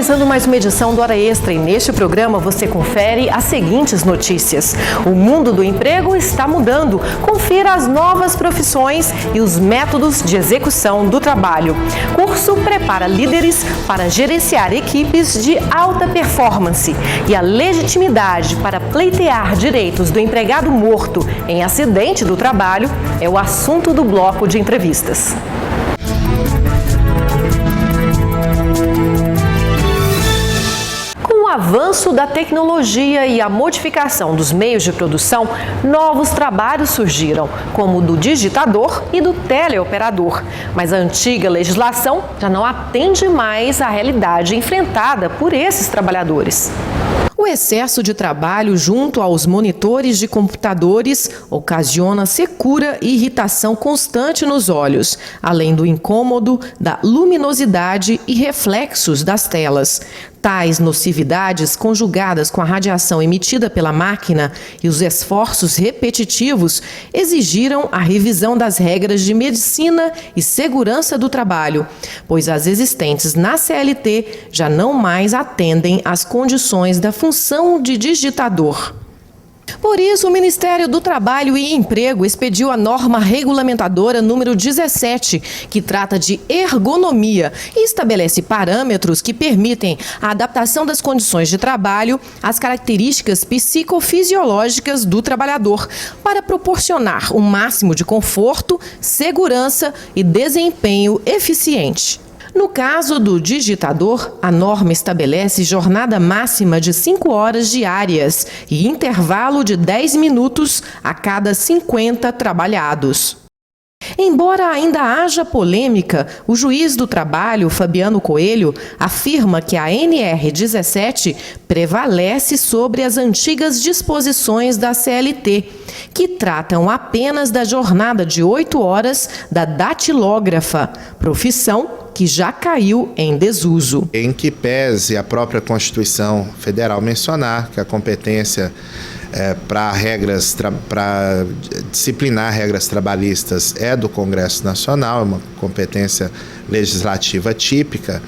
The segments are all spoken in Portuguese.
começando mais uma edição do Hora Extra e neste programa você confere as seguintes notícias. O mundo do emprego está mudando. Confira as novas profissões e os métodos de execução do trabalho. Curso prepara líderes para gerenciar equipes de alta performance. E a legitimidade para pleitear direitos do empregado morto em acidente do trabalho é o assunto do bloco de entrevistas. Com o avanço da tecnologia e a modificação dos meios de produção, novos trabalhos surgiram, como o do digitador e do teleoperador. Mas a antiga legislação já não atende mais à realidade enfrentada por esses trabalhadores. O excesso de trabalho junto aos monitores de computadores ocasiona secura e irritação constante nos olhos, além do incômodo, da luminosidade e reflexos das telas. Tais nocividades, conjugadas com a radiação emitida pela máquina e os esforços repetitivos, exigiram a revisão das regras de medicina e segurança do trabalho, pois as existentes na CLT já não mais atendem às condições da função de digitador. Por isso, o Ministério do Trabalho e Emprego expediu a norma regulamentadora número 17, que trata de ergonomia e estabelece parâmetros que permitem a adaptação das condições de trabalho às características psicofisiológicas do trabalhador, para proporcionar um máximo de conforto, segurança e desempenho eficiente. No caso do digitador, a norma estabelece jornada máxima de 5 horas diárias e intervalo de 10 minutos a cada 50 trabalhados. Embora ainda haja polêmica, o juiz do trabalho, Fabiano Coelho, afirma que a NR17 prevalece sobre as antigas disposições da CLT, que tratam apenas da jornada de 8 horas da datilógrafa, profissão que já caiu em desuso. Em que pese a própria Constituição Federal mencionar que a competência para disciplinar regras trabalhistas é do Congresso Nacional, é uma competência legislativa típica,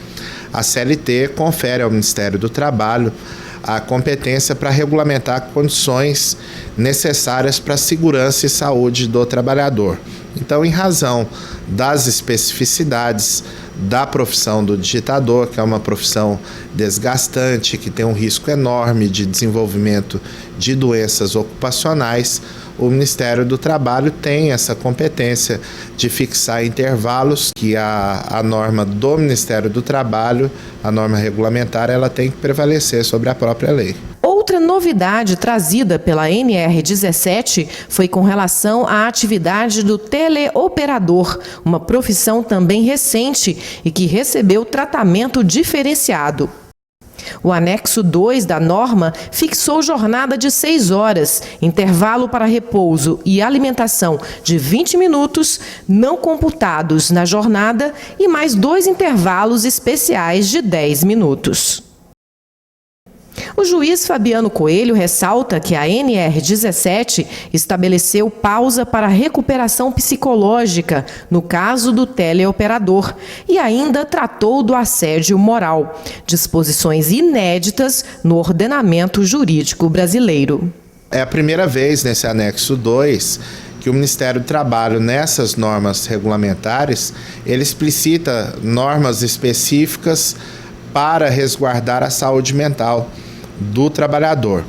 a CLT confere ao Ministério do Trabalho a competência para regulamentar condições necessárias para a segurança e saúde do trabalhador. Então, em razão das especificidades da profissão do digitador, que é uma profissão desgastante, que tem um risco enorme de desenvolvimento de doenças ocupacionais, o Ministério do Trabalho tem essa competência de fixar intervalos que a norma do Ministério do Trabalho, a norma regulamentar, ela tem que prevalecer sobre a própria lei. Outra novidade trazida pela NR17 foi com relação à atividade do teleoperador, uma profissão também recente e que recebeu tratamento diferenciado. O anexo 2 da norma fixou jornada de 6 horas, intervalo para repouso e alimentação de 20 minutos, não computados na jornada, e mais 2 intervalos especiais de 10 minutos. O juiz Fabiano Coelho ressalta que a NR17 estabeleceu pausa para recuperação psicológica no caso do teleoperador e ainda tratou do assédio moral, disposições inéditas no ordenamento jurídico brasileiro. É a primeira vez nesse anexo 2 que o Ministério do Trabalho, nessas normas regulamentares, ele explicita normas específicas para resguardar a saúde mental do trabalhador.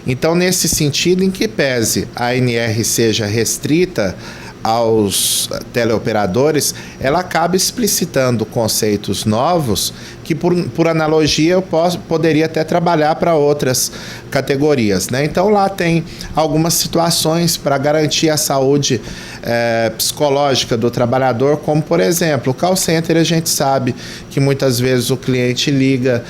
Então, nesse sentido, em que pese a NR seja restrita aos teleoperadores, ela acaba explicitando conceitos novos que, por analogia, eu poderia até trabalhar para outras categorias, né? Então, lá tem algumas situações para garantir a saúde psicológica do trabalhador, como, por exemplo, o call center. A gente sabe que muitas vezes o cliente liga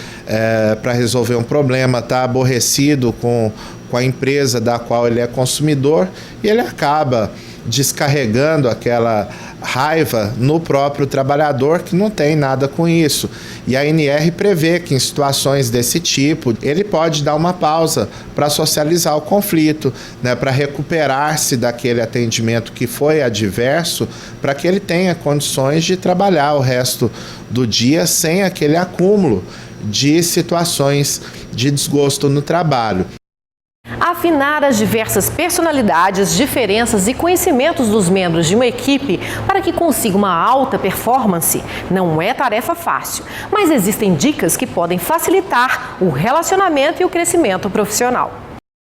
para resolver um problema, está aborrecido com a empresa da qual ele é consumidor e ele acaba descarregando aquela raiva no próprio trabalhador, que não tem nada com isso. E a NR prevê que em situações desse tipo, ele pode dar uma pausa para socializar o conflito, né, para recuperar-se daquele atendimento que foi adverso, para que ele tenha condições de trabalhar o resto do dia sem aquele acúmulo de situações de desgosto no trabalho. Afinar as diversas personalidades, diferenças e conhecimentos dos membros de uma equipe para que consiga uma alta performance não é tarefa fácil, mas existem dicas que podem facilitar o relacionamento e o crescimento profissional.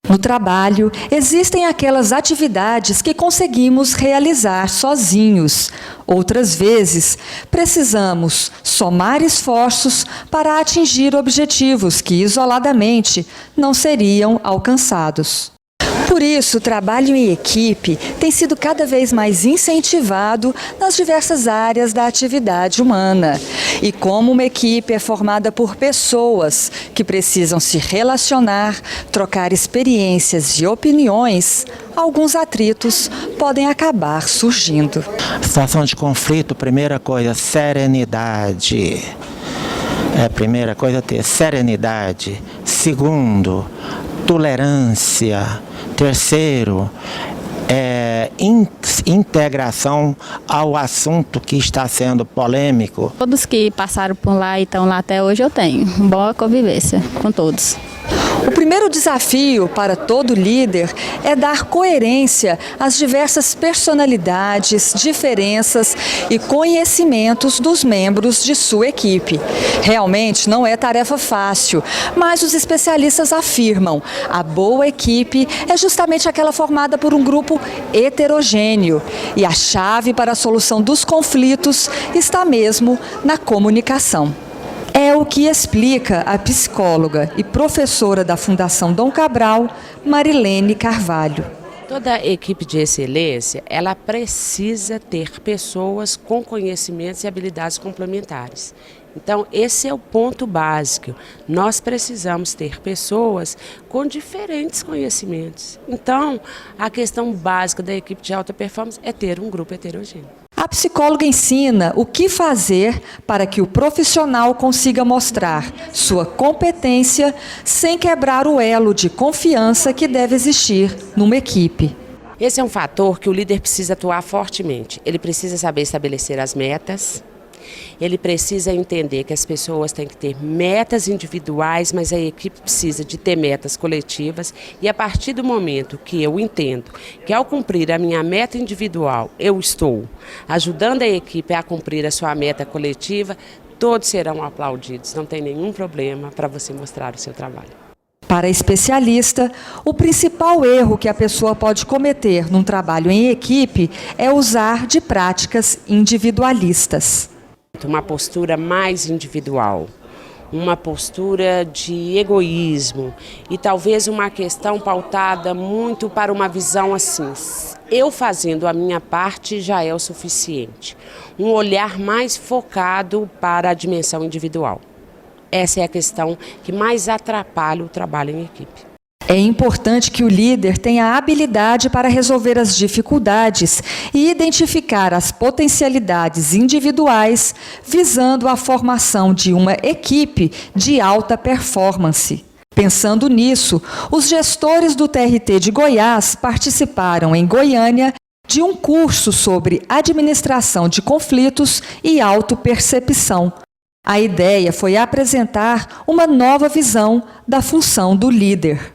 No trabalho, existem aquelas atividades que conseguimos realizar sozinhos. Outras vezes, precisamos somar esforços para atingir objetivos que, isoladamente, não seriam alcançados. Por isso, o trabalho em equipe tem sido cada vez mais incentivado nas diversas áreas da atividade humana. E como uma equipe é formada por pessoas que precisam se relacionar, trocar experiências e opiniões, alguns atritos podem acabar surgindo. Situação de conflito, primeira coisa, serenidade. Primeira coisa, ter serenidade. Segundo, tolerância. Terceiro, integração ao assunto que está sendo polêmico. Todos que passaram por lá e estão lá até hoje, eu tenho boa convivência com todos. O primeiro desafio para todo líder é dar coerência às diversas personalidades, diferenças e conhecimentos dos membros de sua equipe. Realmente não é tarefa fácil, mas os especialistas afirmam: a boa equipe é justamente aquela formada por um grupo heterogêneo. E a chave para a solução dos conflitos está mesmo na comunicação. É o que explica a psicóloga e professora da Fundação Dom Cabral, Marilene Carvalho. Toda equipe de excelência, ela precisa ter pessoas com conhecimentos e habilidades complementares. Então, esse é o ponto básico. Nós precisamos ter pessoas com diferentes conhecimentos. Então, a questão básica da equipe de alta performance é ter um grupo heterogêneo. A psicóloga ensina o que fazer para que o profissional consiga mostrar sua competência sem quebrar o elo de confiança que deve existir numa equipe. Esse é um fator que o líder precisa atuar fortemente. Ele precisa saber estabelecer as metas. Ele precisa entender que as pessoas têm que ter metas individuais, mas a equipe precisa de ter metas coletivas. E a partir do momento que eu entendo que ao cumprir a minha meta individual, eu estou ajudando a equipe a cumprir a sua meta coletiva, todos serão aplaudidos. Não tem nenhum problema para você mostrar o seu trabalho. Para a especialista, o principal erro que a pessoa pode cometer num trabalho em equipe é usar de práticas individualistas. Uma postura mais individual, uma postura de egoísmo e talvez uma questão pautada muito para uma visão assim: eu fazendo a minha parte já é o suficiente. Um olhar mais focado para a dimensão individual. Essa é a questão que mais atrapalha o trabalho em equipe. É importante que o líder tenha a habilidade para resolver as dificuldades e identificar as potencialidades individuais, visando a formação de uma equipe de alta performance. Pensando nisso, os gestores do TRT de Goiás participaram em Goiânia de um curso sobre administração de conflitos e autopercepção. A ideia foi apresentar uma nova visão da função do líder.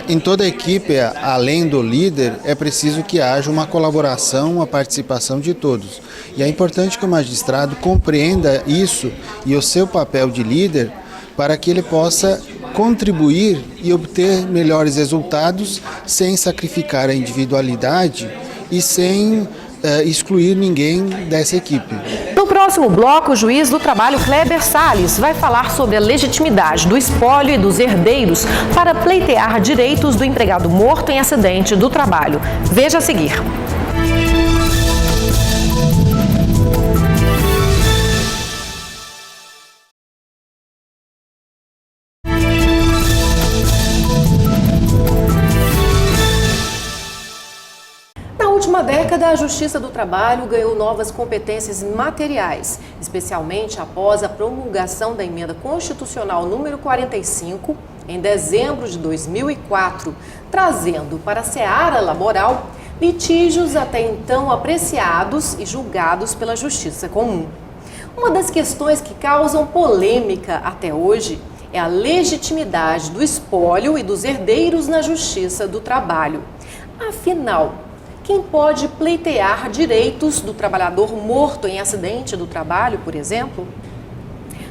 Em toda equipe, além do líder, é preciso que haja uma colaboração, uma participação de todos. E é importante que o magistrado compreenda isso e o seu papel de líder para que ele possa contribuir e obter melhores resultados sem sacrificar a individualidade e sem excluir ninguém dessa equipe. No próximo bloco, o juiz do trabalho Kleber Salles vai falar sobre a legitimidade do espólio e dos herdeiros para pleitear direitos do empregado morto em acidente do trabalho. Veja a seguir. Na última década, a Justiça do Trabalho ganhou novas competências materiais, especialmente após a promulgação da Emenda Constitucional número 45, em dezembro de 2004, trazendo para a seara laboral litígios até então apreciados e julgados pela Justiça Comum. Uma das questões que causam polêmica até hoje é a legitimidade do espólio e dos herdeiros na Justiça do Trabalho. Afinal, quem pode pleitear direitos do trabalhador morto em acidente do trabalho, por exemplo?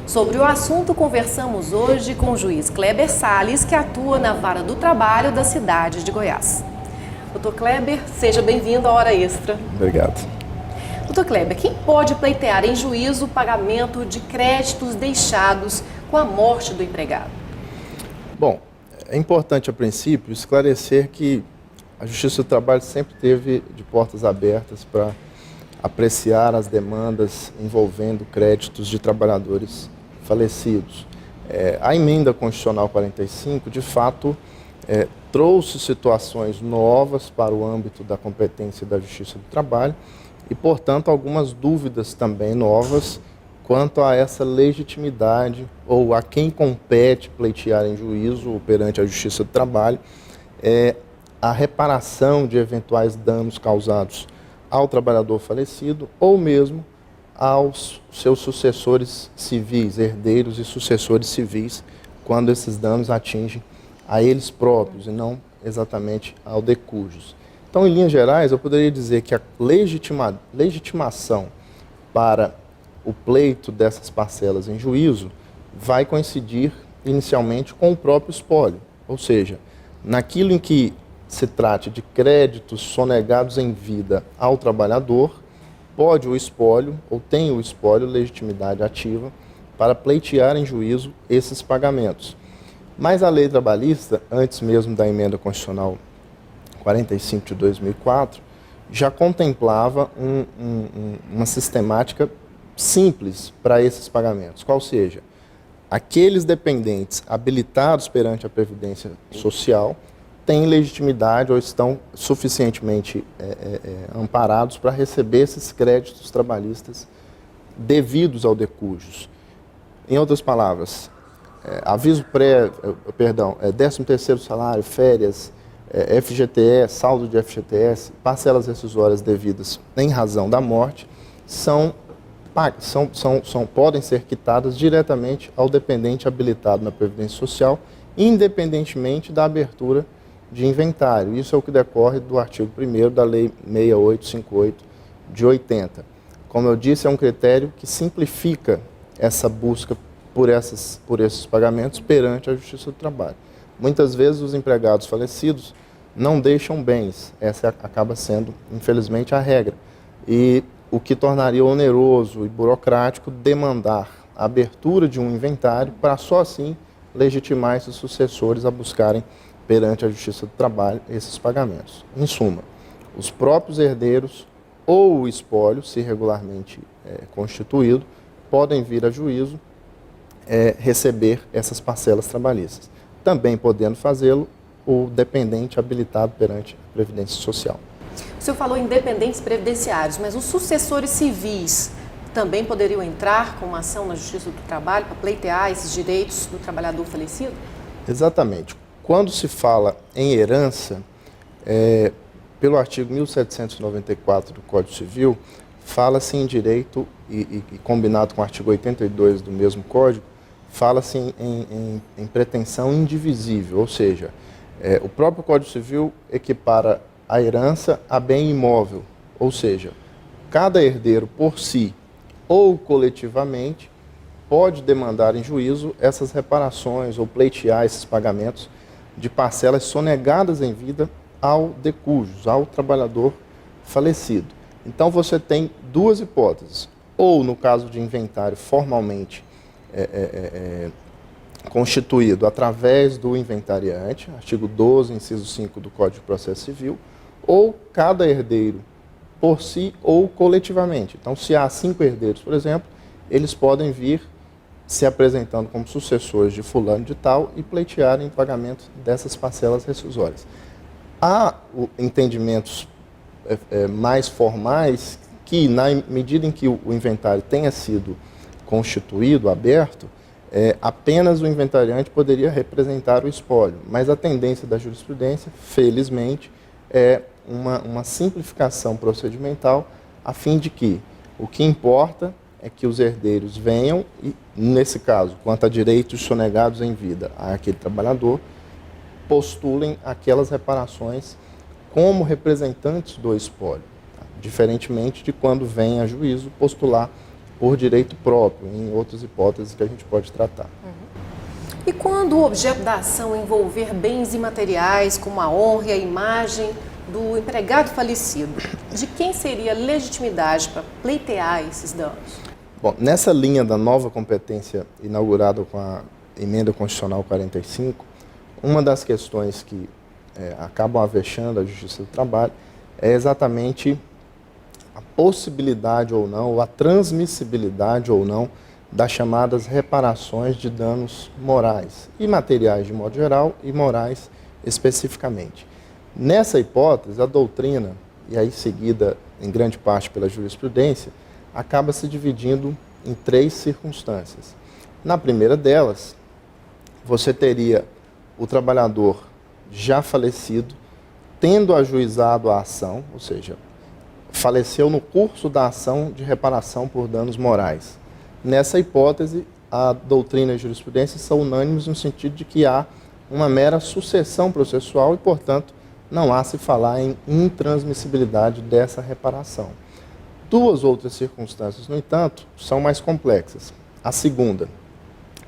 Sobre o assunto, conversamos hoje com o juiz Kleber Salles, que atua na Vara do Trabalho da cidade de Goiás. Doutor Kleber, seja bem-vindo à Hora Extra. Obrigado. Doutor Kleber, quem pode pleitear em juízo o pagamento de créditos deixados com a morte do empregado? Bom, é importante, a princípio, esclarecer que a Justiça do Trabalho sempre teve de portas abertas para apreciar as demandas envolvendo créditos de trabalhadores falecidos. A emenda constitucional 45, de fato, trouxe situações novas para o âmbito da competência da Justiça do Trabalho e, portanto, algumas dúvidas também novas quanto a essa legitimidade ou a quem compete pleitear em juízo perante a Justiça do Trabalho a reparação de eventuais danos causados ao trabalhador falecido ou mesmo aos seus sucessores civis, herdeiros e sucessores civis, quando esses danos atingem a eles próprios e não exatamente ao decujus. Então, em linhas gerais, eu poderia dizer que a legitimação para o pleito dessas parcelas em juízo vai coincidir inicialmente com o próprio espólio, ou seja, naquilo em que se trate de créditos sonegados em vida ao trabalhador, pode o espólio, ou tem o espólio, legitimidade ativa, para pleitear em juízo esses pagamentos. Mas a lei trabalhista, antes mesmo da emenda constitucional 45 de 2004, já contemplava uma sistemática simples para esses pagamentos, qual seja, aqueles dependentes habilitados perante a Previdência Social têm legitimidade ou estão suficientemente amparados para receber esses créditos trabalhistas devidos ao decujus. Em outras palavras, aviso 13º salário, férias, FGTS, saldo de FGTS, parcelas rescisórias devidas em razão da morte, podem ser quitadas diretamente ao dependente habilitado na Previdência Social, independentemente da abertura de inventário. Isso é o que decorre do artigo 1º da Lei 6858 de 80. Como eu disse, é um critério que simplifica essa busca por esses pagamentos perante a Justiça do Trabalho. Muitas vezes os empregados falecidos não deixam bens, essa acaba sendo, infelizmente, a regra. E o que tornaria oneroso e burocrático demandar a abertura de um inventário para só assim legitimar esses sucessores a buscarem perante a Justiça do Trabalho esses pagamentos. Em suma, os próprios herdeiros ou o espólio, se regularmente constituído, podem vir a juízo receber essas parcelas trabalhistas. Também podendo fazê-lo o dependente habilitado perante a Previdência Social. O senhor falou em dependentes previdenciários, mas os sucessores civis também poderiam entrar com uma ação na Justiça do Trabalho para pleitear esses direitos do trabalhador falecido? Exatamente. Quando se fala em herança, pelo artigo 1794 do Código Civil, fala-se em direito, e combinado com o artigo 82 do mesmo Código, fala-se em pretensão indivisível, ou seja, o próprio Código Civil equipara a herança a bem imóvel, ou seja, cada herdeiro por si ou coletivamente pode demandar em juízo essas reparações ou pleitear esses pagamentos de parcelas sonegadas em vida ao decujus, ao trabalhador falecido. Então você tem duas hipóteses, ou no caso de inventário formalmente constituído através do inventariante, artigo 12, inciso 5 do Código de Processo Civil, ou cada herdeiro por si ou coletivamente. Então, se há 5 herdeiros, por exemplo, eles podem vir se apresentando como sucessores de fulano de tal e pleitearem pagamento dessas parcelas rescisórias. Há entendimentos mais formais que, na medida em que o inventário tenha sido constituído, aberto, apenas o inventariante poderia representar o espólio, mas a tendência da jurisprudência, felizmente, é uma simplificação procedimental, a fim de que o que importa é que os herdeiros venham e, nesse caso, quanto a direitos sonegados em vida àquele trabalhador, postulem aquelas reparações como representantes do espólio, tá? Diferentemente de quando vem a juízo postular por direito próprio, em outras hipóteses que a gente pode tratar. E quando o objeto da ação envolver bens imateriais, como a honra e a imagem do empregado falecido, de quem seria a legitimidade para pleitear esses danos? Bom, nessa linha da nova competência inaugurada com a Emenda Constitucional 45, uma das questões que acabam avexando a Justiça do Trabalho é exatamente a possibilidade ou não, ou a transmissibilidade ou não, das chamadas reparações de danos morais, e materiais de modo geral e morais especificamente. Nessa hipótese, a doutrina, e aí seguida em grande parte pela jurisprudência, acaba se dividindo em 3 circunstâncias. Na primeira delas, você teria o trabalhador já falecido, tendo ajuizado a ação, ou seja, faleceu no curso da ação de reparação por danos morais. Nessa hipótese, a doutrina e a jurisprudência são unânimes no sentido de que há uma mera sucessão processual e, portanto, não há se falar em intransmissibilidade dessa reparação. 2 outras circunstâncias, no entanto, são mais complexas. A segunda,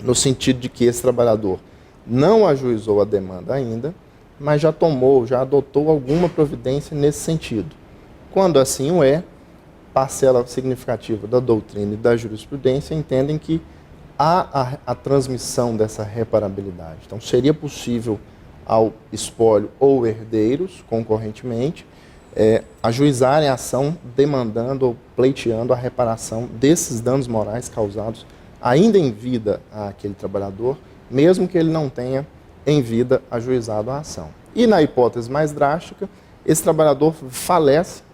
no sentido de que esse trabalhador não ajuizou a demanda ainda, mas já adotou alguma providência nesse sentido. Quando assim o é, parcela significativa da doutrina e da jurisprudência entendem que há a transmissão dessa reparabilidade. Então, seria possível ao espólio ou herdeiros, concorrentemente, ajuizarem a ação demandando ou pleiteando a reparação desses danos morais causados ainda em vida àquele trabalhador, mesmo que ele não tenha em vida ajuizado a ação. E na hipótese mais drástica, esse trabalhador falece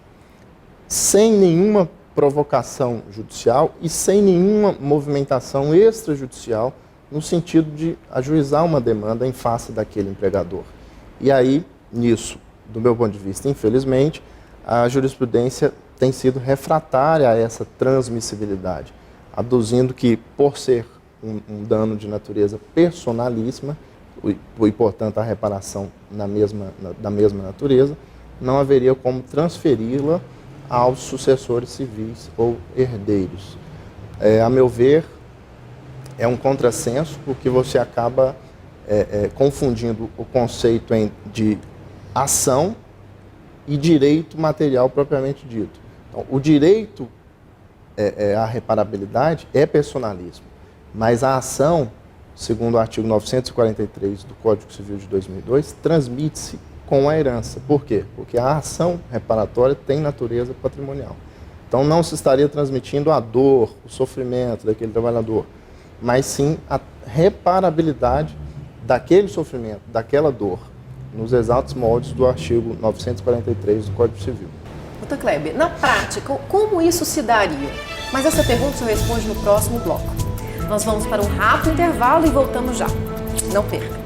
sem nenhuma provocação judicial e sem nenhuma movimentação extrajudicial no sentido de ajuizar uma demanda em face daquele empregador. E aí, nisso, do meu ponto de vista, infelizmente, a jurisprudência tem sido refratária a essa transmissibilidade, aduzindo que, por ser um dano de natureza personalíssima, e, portanto, a reparação da mesma natureza, não haveria como transferi-la aos sucessores civis ou herdeiros. A meu ver, é um contrassenso, porque você acaba confundindo o conceito de ação e direito material propriamente dito. Então, o direito à reparabilidade é personalismo, mas a ação, segundo o artigo 943 do Código Civil de 2002, transmite-se com a herança. Por quê? Porque a ação reparatória tem natureza patrimonial. Então não se estaria transmitindo a dor, o sofrimento daquele trabalhador, mas sim a reparabilidade daquele sofrimento, daquela dor, nos exatos moldes do artigo 943 do Código Civil. Doutor Kleber, na prática, como isso se daria? Mas essa pergunta você responde no próximo bloco. Nós vamos para um rápido intervalo e voltamos já. Não perca.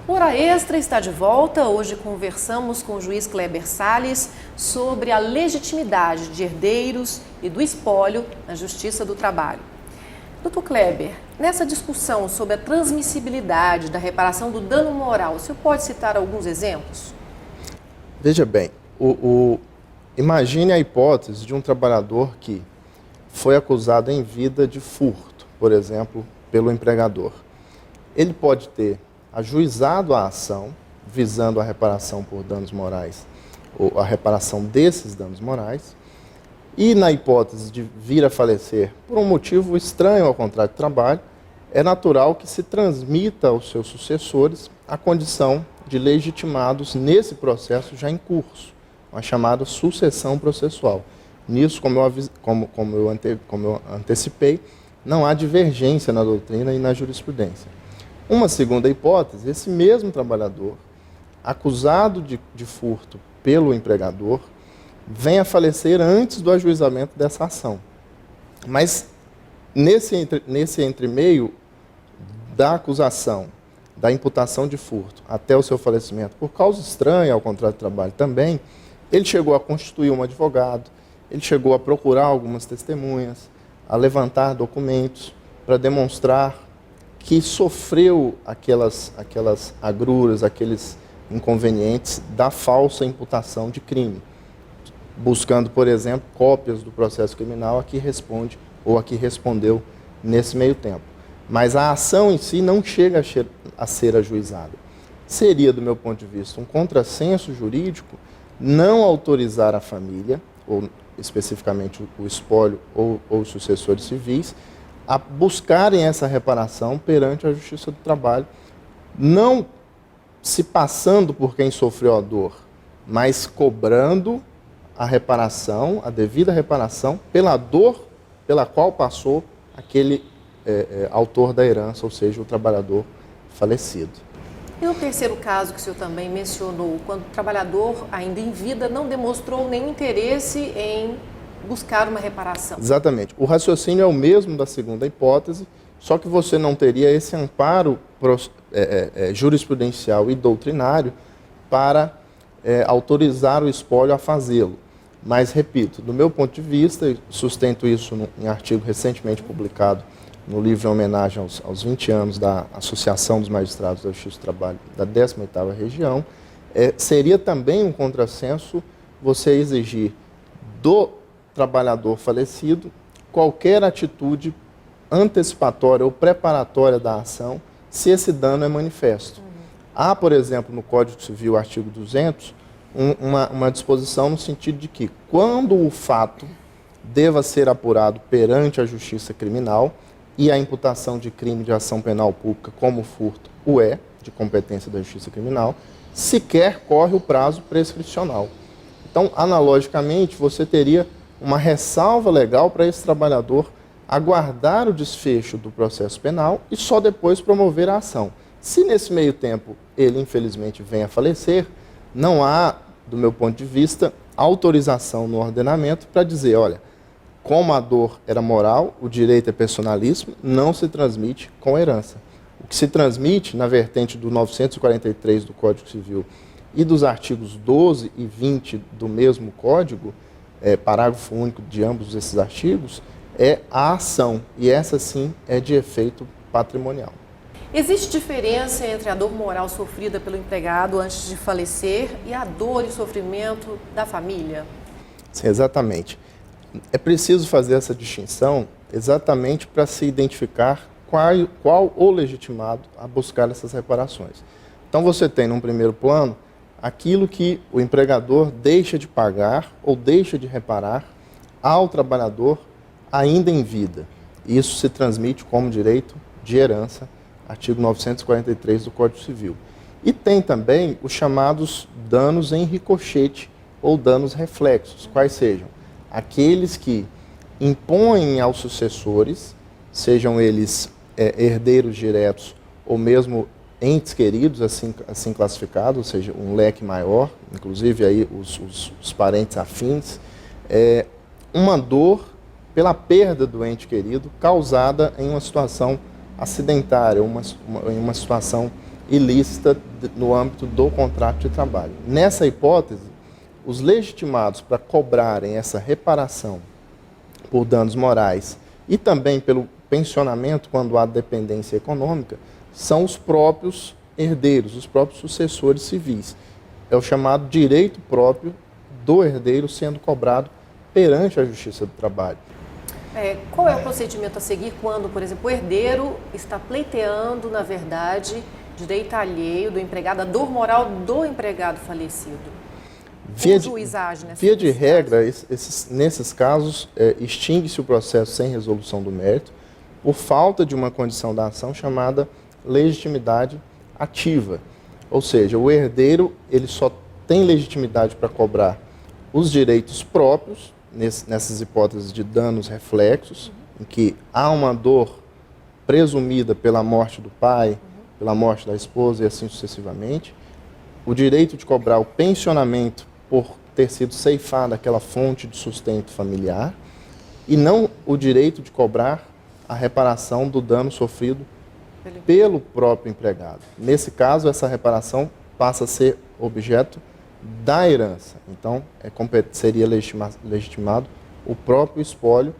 Hora Extra está de volta. Hoje conversamos com o juiz Kleber Salles sobre a legitimidade de herdeiros e do espólio na Justiça do Trabalho. Doutor Kleber, nessa discussão sobre a transmissibilidade da reparação do dano moral, o senhor pode citar alguns exemplos? Veja bem, imagine a hipótese de um trabalhador que foi acusado em vida de furto, por exemplo, pelo empregador. Ele pode ter ajuizado a ação visando a reparação por danos morais, ou a reparação desses danos morais, e na hipótese de vir a falecer por um motivo estranho ao contrato de trabalho, é natural que se transmita aos seus sucessores a condição de legitimados nesse processo já em curso, uma chamada sucessão processual. Nisso, como eu antecipei, não há divergência na doutrina e na jurisprudência. Uma segunda hipótese, esse mesmo trabalhador, acusado de furto pelo empregador, vem a falecer antes do ajuizamento dessa ação. Mas Nesse entremeio da acusação, da imputação de furto até o seu falecimento, por causa estranha ao contrato de trabalho também, ele chegou a constituir um advogado, ele chegou a procurar algumas testemunhas, a levantar documentos para demonstrar que sofreu aquelas agruras, aqueles inconvenientes da falsa imputação de crime, buscando, por exemplo, cópias do processo criminal a que responde ou a que respondeu nesse meio tempo. Mas a ação em si não chega a ser ajuizada. Seria, do meu ponto de vista, um contrassenso jurídico não autorizar a família, ou especificamente o espólio ou os sucessores civis, a buscarem essa reparação perante a Justiça do Trabalho, não se passando por quem sofreu a dor, mas cobrando a reparação, a devida reparação, pela dor pela qual passou aquele autor da herança, ou seja, o trabalhador falecido. E no terceiro caso que o senhor também mencionou, quando o trabalhador, ainda em vida, não demonstrou nenhum interesse em buscar uma reparação. Exatamente. O raciocínio é o mesmo da segunda hipótese, só que você não teria esse amparo jurisprudencial e doutrinário para autorizar o espólio a fazê-lo. Mas, repito, do meu ponto de vista, sustento isso em artigo recentemente publicado no livro em homenagem aos 20 anos da Associação dos Magistrados da Justiça do Trabalho da 18ª Região, seria também um contrassenso você exigir do trabalhador falecido qualquer atitude antecipatória ou preparatória da ação, se esse dano é manifesto. Há, por exemplo, no Código Civil, artigo 200, uma disposição no sentido de que, quando o fato deva ser apurado perante a Justiça Criminal, e a imputação de crime de ação penal pública, como furto, de competência da Justiça Criminal, sequer corre o prazo prescricional. Então, analogicamente, você teria uma ressalva legal para esse trabalhador aguardar o desfecho do processo penal e só depois promover a ação. Se nesse meio tempo ele, infelizmente, venha a falecer, não há, do meu ponto de vista, autorização no ordenamento para dizer, olha, como a dor era moral, o direito é personalíssimo, não se transmite com herança. O que se transmite na vertente do 943 do Código Civil e dos artigos 12 e 20 do mesmo Código, parágrafo único de ambos esses artigos, é a ação, e essa sim é de efeito patrimonial. Existe diferença entre a dor moral sofrida pelo empregado antes de falecer e a dor e sofrimento da família? Sim, exatamente. É preciso fazer essa distinção exatamente para se identificar qual o legitimado a buscar essas reparações. Então você tem, num primeiro plano, aquilo que o empregador deixa de pagar ou deixa de reparar ao trabalhador ainda em vida. Isso se transmite como direito de herança, artigo 943 do Código Civil. E tem também os chamados danos em ricochete ou danos reflexos, quais sejam aqueles que impõem aos sucessores, sejam eles herdeiros diretos ou mesmo entes queridos, assim classificados, ou seja, um leque maior, inclusive aí os parentes afins, uma dor pela perda do ente querido causada em uma situação acidentária, em uma situação ilícita no âmbito do contrato de trabalho. Nessa hipótese, os legitimados para cobrarem essa reparação por danos morais e também pelo pensionamento quando há dependência econômica são os próprios herdeiros, os próprios sucessores civis. É o chamado direito próprio do herdeiro sendo cobrado perante a Justiça do Trabalho. Qual é o procedimento a seguir quando, por exemplo, o herdeiro está pleiteando, na verdade, direito alheio do empregado, a dor moral do empregado falecido? Via de regra, nesses casos, extingue-se o processo sem resolução do mérito por falta de uma condição da ação chamada legitimidade ativa. Ou seja, o herdeiro ele só tem legitimidade para cobrar os direitos próprios, nessas hipóteses de danos reflexos, em que há uma dor presumida pela morte do pai, pela morte da esposa e assim sucessivamente, o direito de cobrar o pensionamento por ter sido ceifada aquela fonte de sustento familiar, e não o direito de cobrar a reparação do dano sofrido pelo próprio empregado. Nesse caso, essa reparação passa a ser objeto da herança. Então, seria legitimado o próprio espólio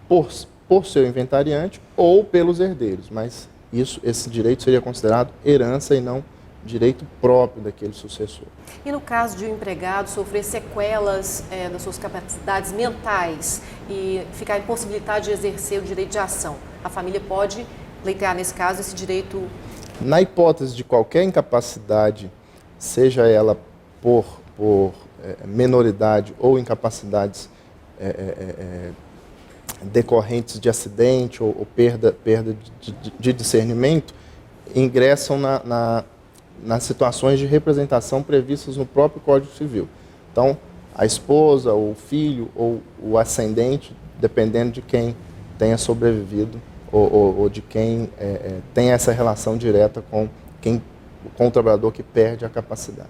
por seu inventariante ou pelos herdeiros, mas esse direito seria considerado herança e não direito próprio daquele sucessor. E no caso de um empregado sofrer sequelas das suas capacidades mentais e ficar impossibilitado de exercer o direito de ação, a família pode pleitear, nesse caso, esse direito? Na hipótese de qualquer incapacidade, seja ela por menoridade ou incapacidades decorrentes de acidente ou perda de discernimento, ingressam nas situações de representação previstas no próprio Código Civil. Então, a esposa, ou o filho, ou o ascendente, dependendo de quem tenha sobrevivido ou de quem tenha essa relação direta com o trabalhador que perde a capacidade.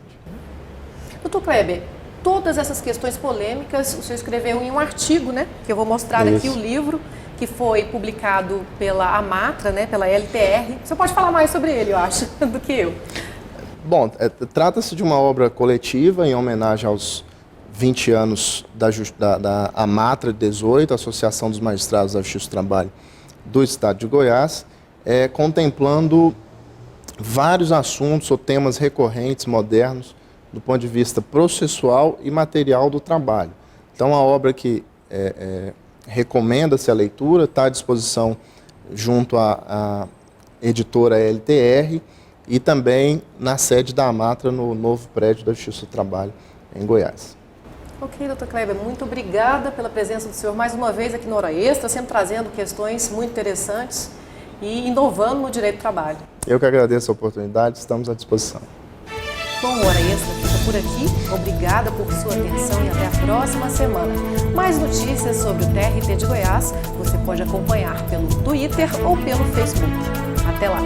Doutor Kleber, todas essas questões polêmicas o senhor escreveu em um artigo, né? Que eu vou mostrar aqui o livro, que foi publicado pela AMATRA, né? Pela LTR. Você pode falar mais sobre ele, eu acho, do que eu. Bom, trata-se de uma obra coletiva em homenagem aos 20 anos da AMATRA 18, Associação dos Magistrados da Justiça do Trabalho do Estado de Goiás, contemplando vários assuntos ou temas recorrentes, modernos, do ponto de vista processual e material do trabalho. Então, a obra que recomenda-se a leitura está à disposição junto à editora LTR e também na sede da AMATRA, no novo prédio da Justiça do Trabalho, em Goiás. Ok, doutor Kleber, muito obrigada pela presença do senhor mais uma vez aqui no Hora Extra, sempre trazendo questões muito interessantes e inovando no direito do trabalho. Eu que agradeço a oportunidade, estamos à disposição. Bom, o Hora Extra fica por aqui. Obrigada por sua atenção e até a próxima semana. Mais notícias sobre o TRT de Goiás você pode acompanhar pelo Twitter ou pelo Facebook. Até lá!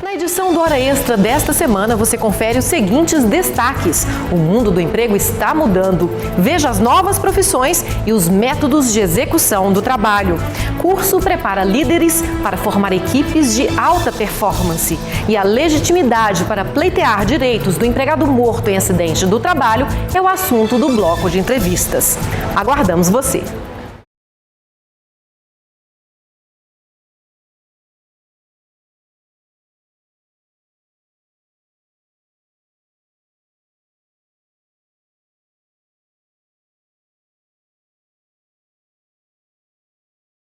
Na edição do Hora Extra desta semana, você confere os seguintes destaques. O mundo do emprego está mudando. Veja as novas profissões e os métodos de execução do trabalho. Curso prepara líderes para formar equipes de alta performance. E a legitimidade para pleitear direitos do empregado morto em acidente do trabalho é o assunto do bloco de entrevistas. Aguardamos você!